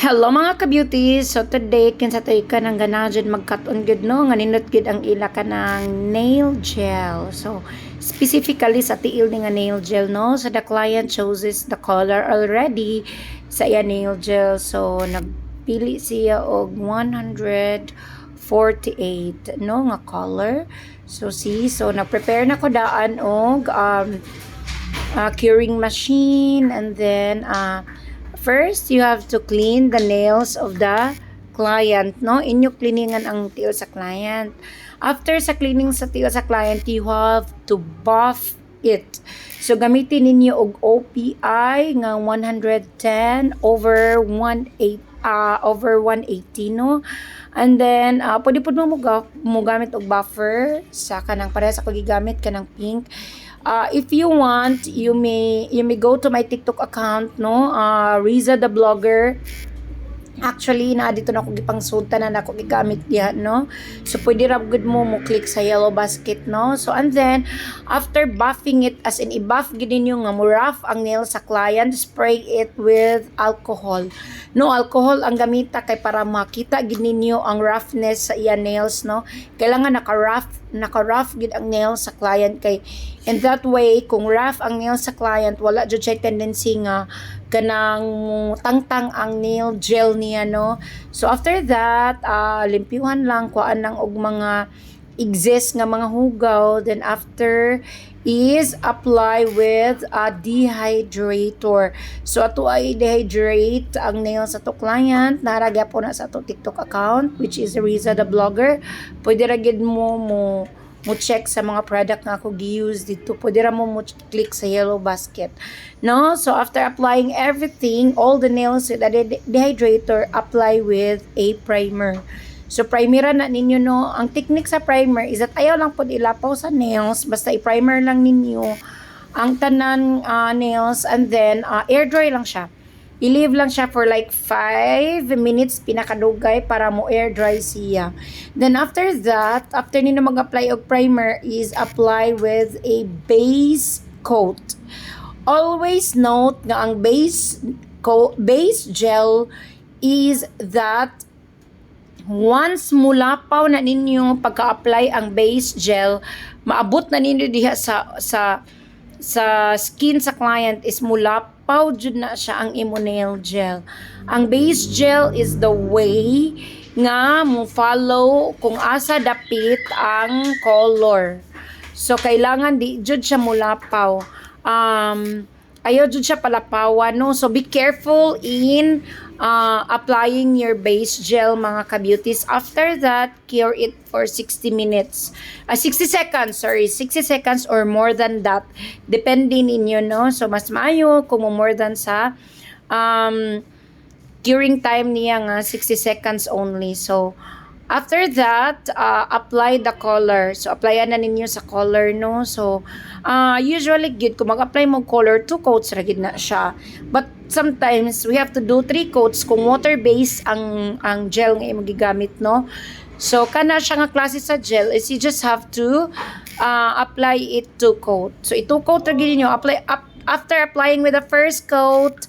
Hello mga ka-beauties! So today, kinsa tayo ka ng ganahan mag-cut-on good no? Nga ninot good ang ila ka ng nail gel. So, specifically sa tiil ni nga nail gel no? So the client chooses the color already sa iya nail gel. So, nagpili siya og 148 no? Nga color. So, so nag-prepare na ko daan og curing machine and then first, you have to clean the nails of the client, no? Inyo cleaningan ang tiil sa client. After sa cleaning sa tiil sa client, you have to buff it. So, gamitin ninyo og OPI nga 110 over 180, no? And then, pwede po mo gamit og buffer sa kanang pareha sa gigamit kanang pink. If you want, you may go to my TikTok account, no? Riza the Blogger. Actually, na dito na ako gipangsultan na ako gigamit diha, no? So pwede ra good mo click sa yellow basket, no? So and then after buffing it, as in i-buff gid ninyo nga mo rough ang nail sa client, spray it with alcohol. No, alcohol ang gamita kay para makita gid ninyo ang roughness sa iya nails, no? Kailangan naka-rough gid ang nail sa client kay in that way kung rough ang nail sa client, wala jud siya tendency nga kanang tangtang ang nail gel niya, no? So after that, limpiwan lang kuan lang og mga exist nga mga hugaw. Then after is apply with a dehydrator. So ato ay dehydrate ang nails sa to client. Naragya po na sa to TikTok account which is Riza the Blogger. Pwede ra gid mo check sa mga product nga ako gi-use dito. Pwede ra mo click sa yellow basket. No? So, after applying everything, all the nails with the dehydrator, apply with a primer. So, primera na ninyo, no? Ang technique sa primer is that ayaw lang po ilapaw sa nails. Basta i-primer lang ninyo ang tanan nails and then air dry lang siya. I-leave lang siya for like 5 minutes pinakadugay para mo air dry siya. Then after that, after nino mag-apply og primer is apply with a base coat. Always note nga ang base gel is that once mulapaw na ninyo pagka-apply ang base gel, maabot na ninyo diha sa skin sa client is mulapaw jud na siya ang imo nail gel. Ang base gel is the way nga mo follow kung asa dapit ang color. So kailangan di jud siya mulapaw. Ayaw jud siya palapawan, no? So be careful in applying your base gel, mga ka-beauties. After that, cure it for 60 seconds or more than that, depende ninyo, no? So mas maayo kung more than sa curing time niya nga 60 seconds only. So after that, apply the color. So, applyan na ninyo sa color, no? So, usually, good, kung mag-apply mo color, 2 coats, ragid na siya. But, sometimes, we have to do 3 coats kung water-based ang gel nga magigamit, no? So, kana siya nga klase sa gel is you just have to apply it 2 coat. So, 2 coat, ragid ninyo. After applying with the first coat,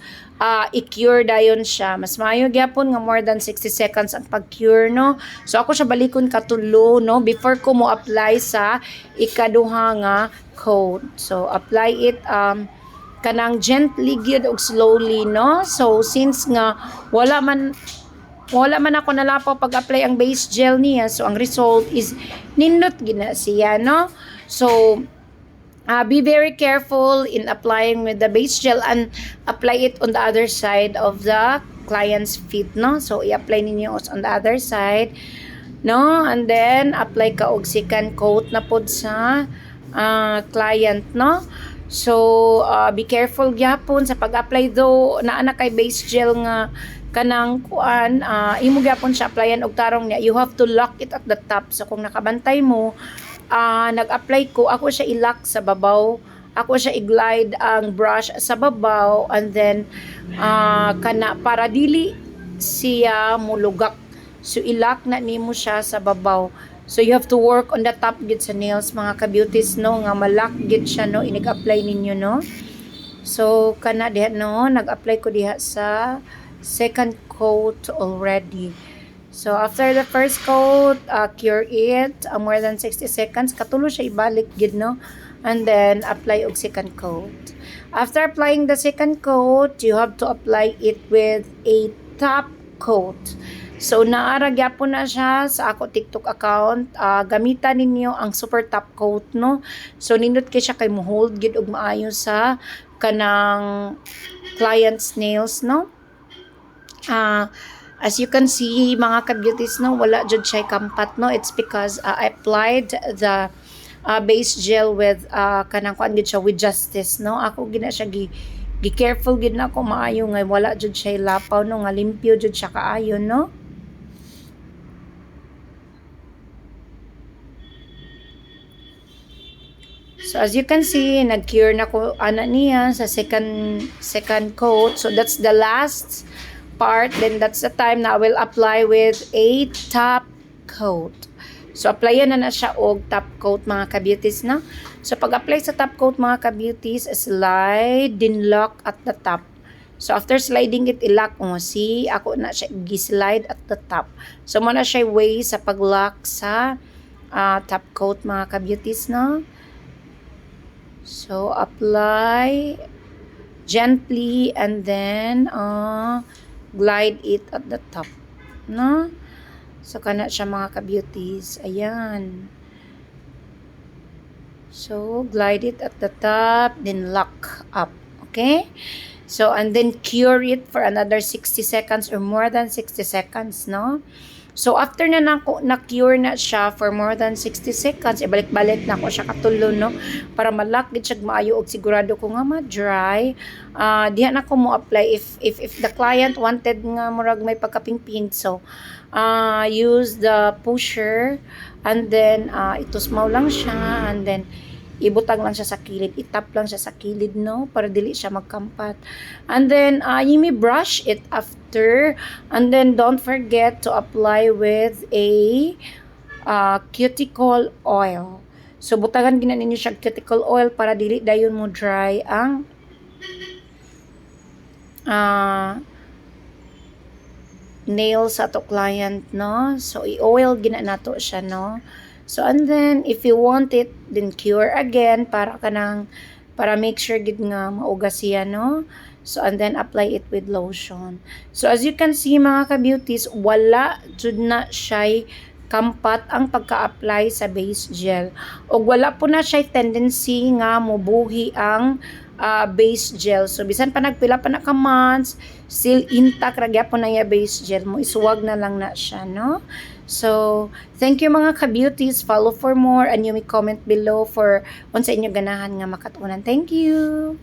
i-cure dayon siya. Mas maayo gyapon nga more than 60 seconds ang pag-cure, no? So ako siya balikon katulo, no, before ko mo apply sa ikaduha nga coat. So apply it kanang gently gyud og slowly, no? So since nga wala man ako nalapaw pag-apply ang base gel niya, so ang result is nindot gina siya, no? So be very careful in applying with the base gel and apply it on the other side of the client's feet, no? So, i-apply ninyo on the other side, no? And then, apply ka og second coat na pod sa client, no? So, be careful gyapon sa pag-apply though naa kay base gel nga kanang kuan, imo gyapon siya applyan og tarong niya. You have to lock it at the top. So, kung nakabantay mo, nag-apply ko, ako siya i-lock sa babaw, ako siya i-glide ang brush sa babaw, and then kana para dili siya mulugak. So i-lock na nimo siya sa babaw. So you have to work on the top gid sa nails, mga ka-beauties, no, nga malak gid siya, no, inig-apply ninyo, no. So kana diha, no, nag-apply ko diha sa second coat already. So, after the first coat, cure it more than 60 seconds. Katulo siya ibalik, gid no? And then, apply og second coat. After applying the second coat, you have to apply it with a top coat. So, naara gyapon na siya sa ako TikTok account. Gamitan ninyo ang super top coat, no? So, nindot kay siya kay mo hold gid og maayo sa kanang client's nails, no? As you can see, mga ka-beauties, no, wala jud siya kampat, no? It's because I applied the base gel with kanang kuan gid siya with Justice, no? Ako gina siya gi careful gid na ako maayo nga wala jud siya lapaw, no, nga limpyo jud siya kaayo, no? So as you can see, nag-cure na ko ana niya sa second coat. So that's the last part. Then that's the time na I will apply with a top coat. So applyan na siya og top coat, mga ka-beauties, na. So pag-apply sa top coat, mga ka-beauties, slide din lock at the top. So after sliding it, ilock mo. See, ako na siya gi-slide at the top. So mo na siya way sa pag-lock sa top coat, mga ka-beauties, no? So, apply gently and then glide it at the top, no? So, kana siya, mga ka-beauties. Ayan. So, glide it at the top, then lock up. Okay? So, and then cure it for another 60 seconds or more than 60 seconds, no? So, after na-cure na siya for more than 60 seconds, ibalik-balik na ako siya katulo, no? Para malak gid siya maayo og sigurado ko nga ma-dry. Diha na ko mo apply if the client wanted nga murag may pagkapingping. So, use the pusher and then itusmaw lang siya and then ibutang lang siya sa kilid, itap lang siya sa kilid, no, para dili siya magkampat. And then you may brush it after, and then don't forget to apply with a cuticle oil. So butangan gina ninyo siya cuticle oil para dili dayon mo dry ang nails sa to client, no. So i-oil gina nato siya, no. So, and then, if you want it, then cure again, para make sure gid nga maugas siya, no? So, and then, apply it with lotion. So, as you can see, mga ka-beauties, wala jud na siya kampat ang pagka-apply sa base gel. O wala po na siya tendency nga mubuhi ang base gel. So, bisan pa nagpila pa na ka months, still intact, ragya po na yung base gel mo. Isuwag na lang na siya, no? So, thank you, mga ka-beauties. Follow for more and you may comment below for unsa inyo ganahan nga makatunan. Thank you!